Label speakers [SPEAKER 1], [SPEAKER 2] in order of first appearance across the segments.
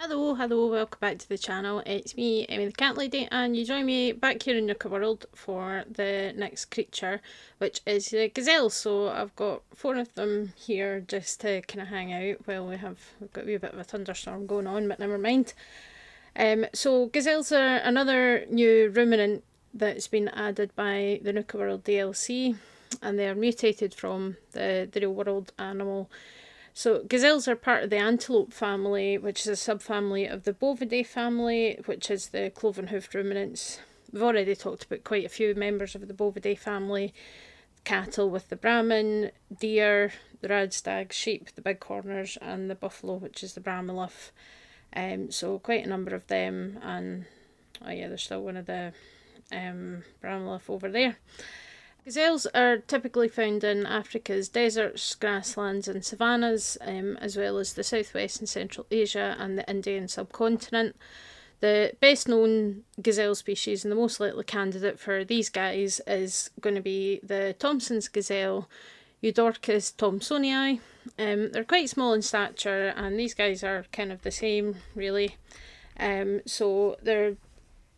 [SPEAKER 1] Hello, welcome back to the channel. It's me, Emmy the Cat Lady, and you join me back here in Nuka-World for the next creature, which is the Gazelle. So I've got 4 of them here just to kind of hang out while we've got a wee bit of a thunderstorm going on, but never mind. So Gazelles are another new ruminant that's been added by the Nuka-World DLC, and they are mutated from the real world animal. So gazelles are part of the antelope family, which is a subfamily of the Bovidae family, which is the cloven-hoofed ruminants. We've already talked about quite a few members of the Bovidae family. Cattle with the Brahmin, deer, the radstag, sheep, the bighorners, and the buffalo, which is the Brahmaluff. So quite a number of them, and oh yeah, there's still one of the Brahmaluff over there. Gazelles are typically found in Africa's deserts, grasslands and savannas, as well as the southwest and central Asia and the Indian subcontinent. The best known gazelle species and the most likely candidate for these guys is going to be the Thomson's gazelle, Eudorcus thomsonii. They're quite small in stature, and these guys are kind of the same, really. So their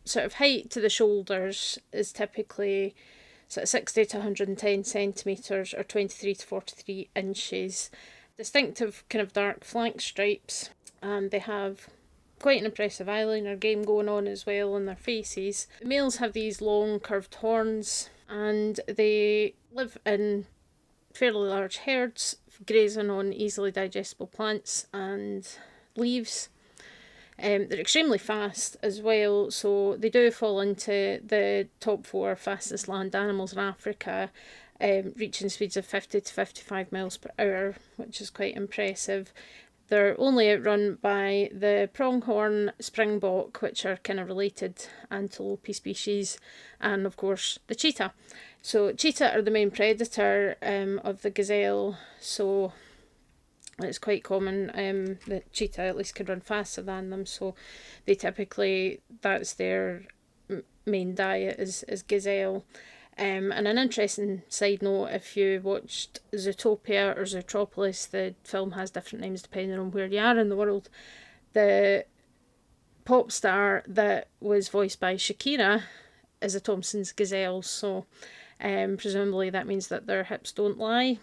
[SPEAKER 1] sort of height to the shoulders is typically 60 to 110 centimetres or 23 to 43 inches. Distinctive kind of dark flank stripes, and they have quite an impressive eyeliner game going on as well on their faces. The males have these long curved horns, and they live in fairly large herds, grazing on easily digestible plants and leaves. They're extremely fast as well, so they do fall into the top 4 fastest land animals in Africa, reaching speeds of 50 to 55 miles per hour, which is quite impressive. They're only outrun by the pronghorn springbok, which are kind of related antelope species, and of course the cheetah. So cheetah are the main predator of the gazelle, so it's quite common that cheetah at least can run faster than them, so they typically, that's their main diet is gazelle. And an interesting side note, if you watched Zootopia or Zootropolis, the film has different names depending on where you are in the world. The pop star that was voiced by Shakira is a Thomson's gazelle, so presumably that means that their hips don't lie.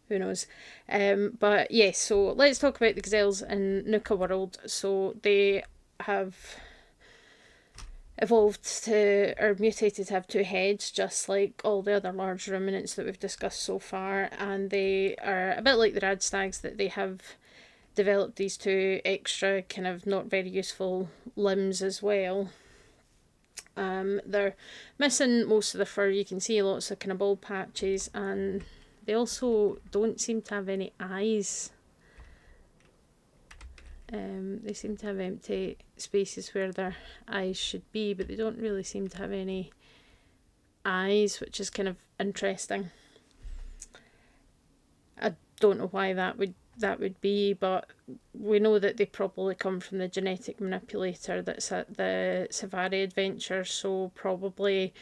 [SPEAKER 1] Who knows? But yes, so let's talk about the gazelles in Nuka-World. So they have evolved to, or mutated to have 2 heads, just like all the other large ruminants that we've discussed so far, and they are a bit like the radstags, that they have developed these 2 extra kind of not very useful limbs as well. They're missing most of the fur. You can see lots of kind of bald patches, and they also don't seem to have any eyes. They seem to have empty spaces where their eyes should be, but they don't really seem to have any eyes, which is kind of interesting. I don't know why that would be, but we know that they probably come from the genetic manipulator that's at the Safari Adventure, so probably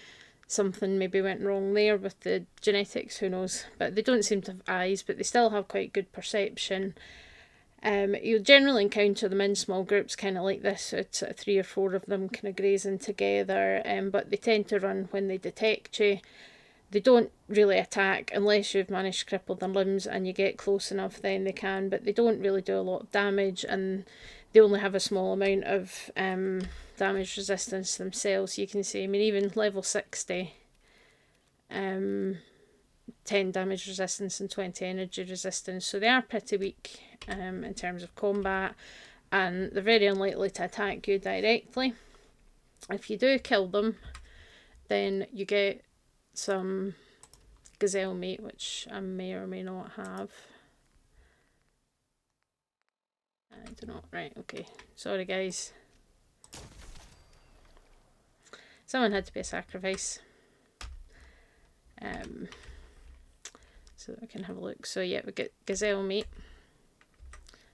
[SPEAKER 1] something maybe went wrong there with the genetics, who knows. But they don't seem to have eyes, but they still have quite good perception. You'll generally encounter them in small groups, kind of like this, so it's 3 or 4 of them kind of grazing together, but they tend to run when they detect you. They don't really attack unless you've managed to cripple their limbs and you get close enough, then they can, but they don't really do a lot of damage, and they only have a small amount of damage resistance themselves. You can see, I mean, even level 60, 10 damage resistance and 20 energy resistance, so they are pretty weak in terms of combat, and they're very unlikely to attack you directly. If you do kill them, then you get some gazelle meat, which I may or may not have. I don't know. Right, okay. Sorry, guys. Someone had to be a sacrifice. So that we can have a look. So yeah, we get gazelle meat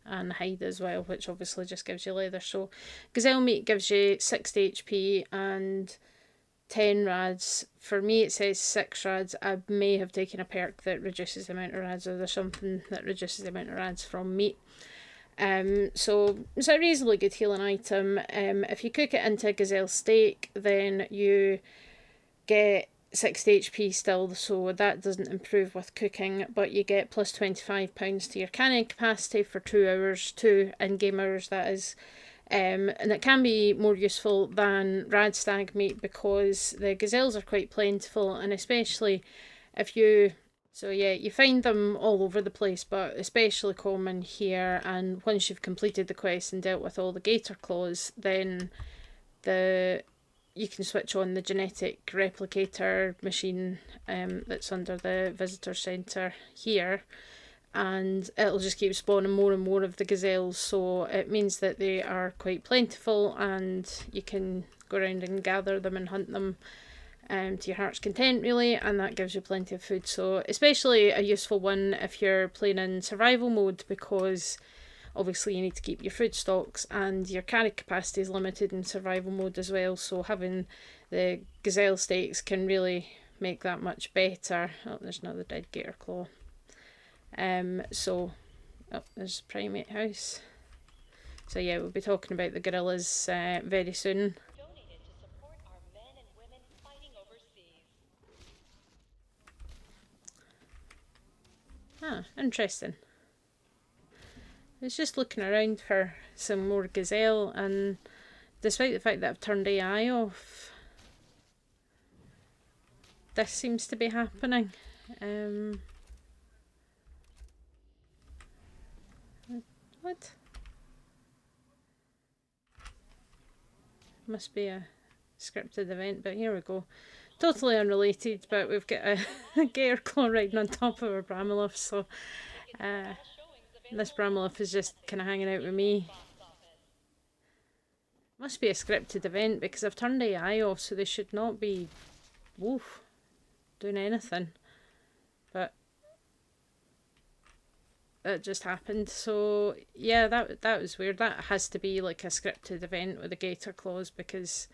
[SPEAKER 1] and hide as well, which obviously just gives you leather. So gazelle meat gives you 60 HP and 10 rads. For me it says 6 rads. I may have taken a perk that reduces the amount of rads, or there's something that reduces the amount of rads from meat. So it's a reasonably good healing item. If you cook it into a gazelle steak, then you get 60 HP still, so that doesn't improve with cooking, but you get plus £25 to your canning capacity for 2 hours, 2 in-game hours that is. And it can be more useful than rad stag meat because the gazelles are quite plentiful, and especially if you, so yeah, you find them all over the place, but especially common here. And once you've completed the quest and dealt with all the gator claws, then you can switch on the genetic replicator machine that's under the visitor centre here, and it'll just keep spawning more and more of the gazelles, so it means that they are quite plentiful and you can go around and gather them and hunt them to your heart's content, really, and that gives you plenty of food. So especially a useful one if you're playing in survival mode, because obviously you need to keep your food stocks and your carry capacity is limited in survival mode as well, so having the gazelle steaks can really make that much better. Oh, there's another dead gator claw. There's primate house. So yeah, we'll be talking about the gorillas very soon. Ah, interesting. I was just looking around for some more gazelle, and despite the fact that I've turned AI off, this seems to be happening. What? Must be a scripted event, but here we go. Totally unrelated, but we've got a gator claw riding on top of our Bramoloff, so this Bramoloff is just kind of hanging out with me. Must be a scripted event because I've turned AI off, so they should not be doing anything. But that just happened. So yeah, that was weird. That has to be like a scripted event with the gator claws, because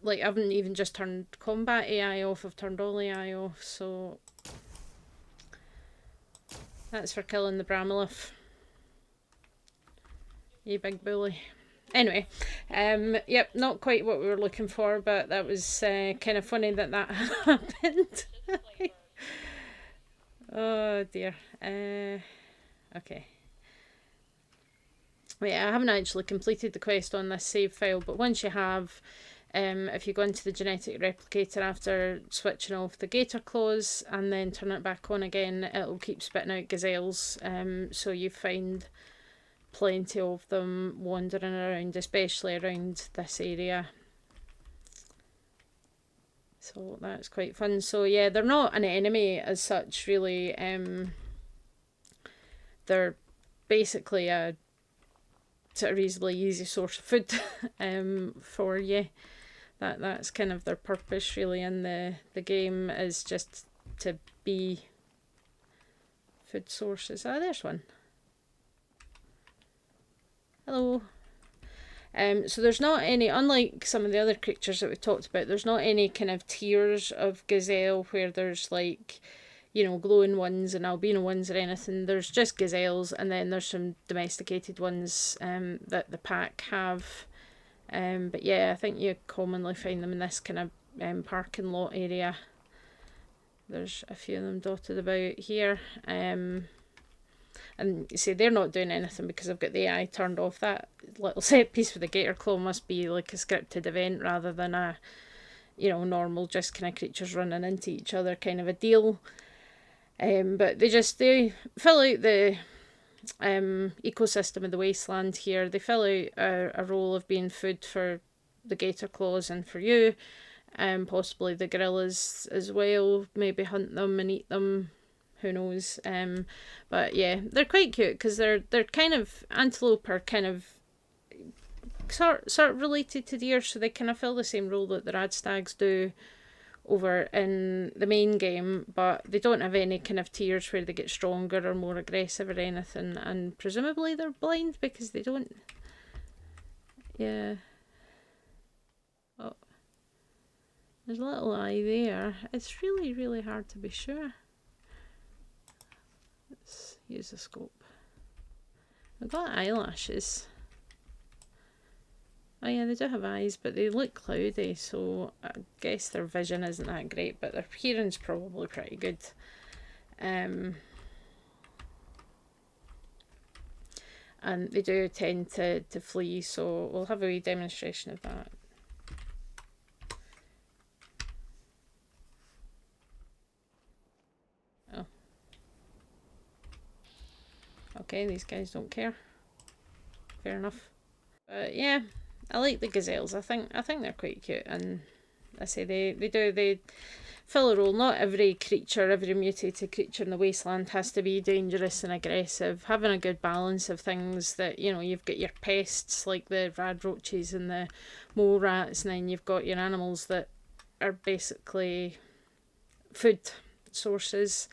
[SPEAKER 1] like I haven't even just turned combat AI off, I've turned all AI off, so that's for killing the Bramoloff. You big bully. Anyway, yep, not quite what we were looking for, but that was kind of funny that happened. Oh dear. Okay. Wait, I haven't actually completed the quest on this save file, but once you have, if you go into the genetic replicator after switching off the gator claws and then turn it back on again, it'll keep spitting out gazelles, so you find plenty of them wandering around, especially around this area. So that's quite fun. So yeah, they're not an enemy as such, really. They're basically a sort of reasonably easy source of food for you. That's kind of their purpose, really, in the game, is just to be food sources. Ah, there's one. Hello. So there's not any, unlike some of the other creatures that we talked about, there's not any kind of tiers of gazelle where there's like, glowing ones and albino ones or anything. There's just gazelles, and then there's some domesticated ones that the pack have. But yeah, I think you commonly find them in this kind of parking lot area. There's a few of them dotted about here. And you see, they're not doing anything because I've got the AI turned off. That little set piece with the gator claw must be like a scripted event rather than a, normal just kind of creatures running into each other kind of a deal. But they fill out the ecosystem of the wasteland here. They fill out a role of being food for the gator claws and for you, possibly the gorillas as well. Maybe hunt them and eat them. Who knows? But yeah, they're quite cute because they're kind of, antelope are kind of sort of related to deer, so they kind of fill the same role that the rad stags do over in the main game, but they don't have any kind of tiers where they get stronger or more aggressive or anything, and presumably they're blind because they don't. Yeah. Oh, there's a little eye there. It's really, really hard to be sure. Let's use the scope. They've got eyelashes. Oh yeah, they do have eyes, but they look cloudy, so I guess their vision isn't that great, but their hearing's probably pretty good. And they do tend to flee, so we'll have a wee demonstration of that. Oh. Okay, these guys don't care. Fair enough. But yeah, I like the gazelles. I think they're quite cute, and I say they fill a role. Not every creature, every mutated creature in the wasteland has to be dangerous and aggressive. Having a good balance of things that, you know, you've got your pests like the rad roaches and the mole rats, and then you've got your animals that are basically food sources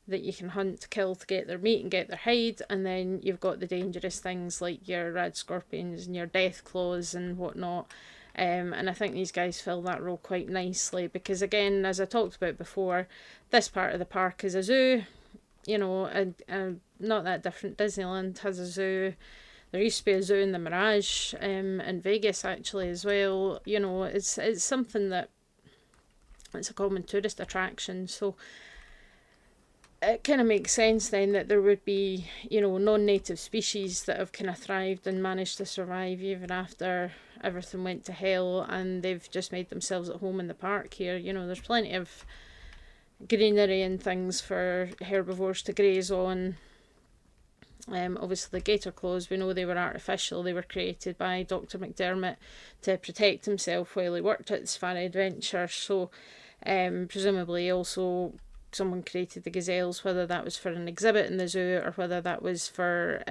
[SPEAKER 1] that you can hunt, kill to get their meat and get their hide, and then you've got the dangerous things like your rad scorpions and your death claws and whatnot. And I think these guys fill that role quite nicely because, again, as I talked about before, this part of the park is a zoo, you know, and not that different. Disneyland has a zoo. There used to be a zoo in the Mirage in Vegas actually as well. You know, it's something that it's a common tourist attraction, so it kind of makes sense then that there would be, you know, non-native species that have kind of thrived and managed to survive even after everything went to hell, and they've just made themselves at home in the park here. You know, there's plenty of greenery and things for herbivores to graze on. Obviously the gator claws, we know they were artificial. They were created by Dr. McDermott to protect himself while he worked at Safari Adventure, so presumably also someone created the gazelles, whether that was for an exhibit in the zoo or whether that was for,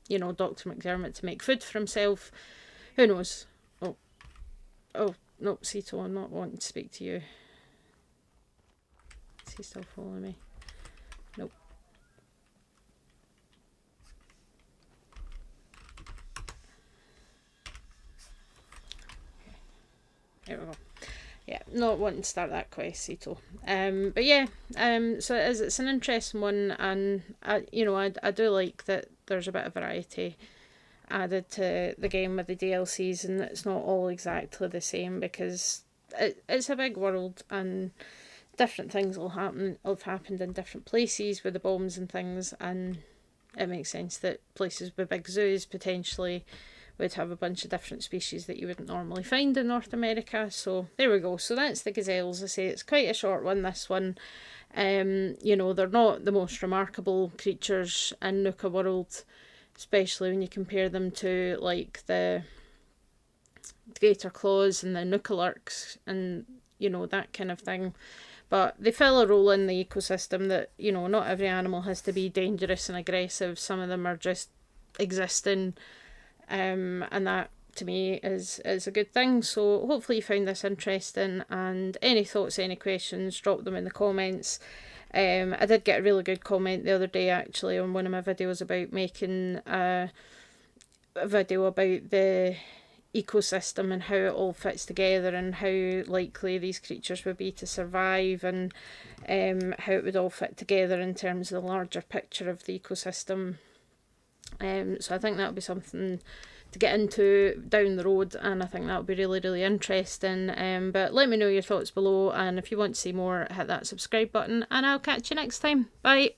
[SPEAKER 1] you know, Dr. McDermott to make food for himself. Who knows? Oh, no, Sito, I'm not wanting to speak to you. Is he still following me? Nope. There we go. Yeah, not wanting to start that quest, Sito. But yeah, so it's an interesting one, and I do like that there's a bit of variety added to the game with the DLCs, and it's not all exactly the same because it's a big world and different things will have happened in different places with the bombs and things, and it makes sense that places with big zoos potentially would have a bunch of different species that you wouldn't normally find in North America. So there we go. So that's the gazelles. I say it's quite a short one, this one. You know, they're not the most remarkable creatures in Nuka-World, especially when you compare them to like the gator claws and the Nuka-Lurks and, you know, that kind of thing. But they fill a role in the ecosystem that, you know, not every animal has to be dangerous and aggressive. Some of them are just existing. And that to me is a good thing. So hopefully you found this interesting, and any thoughts, any questions, drop them in the comments. I did get a really good comment the other day actually on one of my videos about making a video about the ecosystem and how it all fits together and how likely these creatures would be to survive, and how it would all fit together in terms of the larger picture of the ecosystem. So I think that would be something to get into down the road, and I think that would be really, really interesting. But let me know your thoughts below, and if you want to see more, hit that subscribe button, and I'll catch you next time. Bye!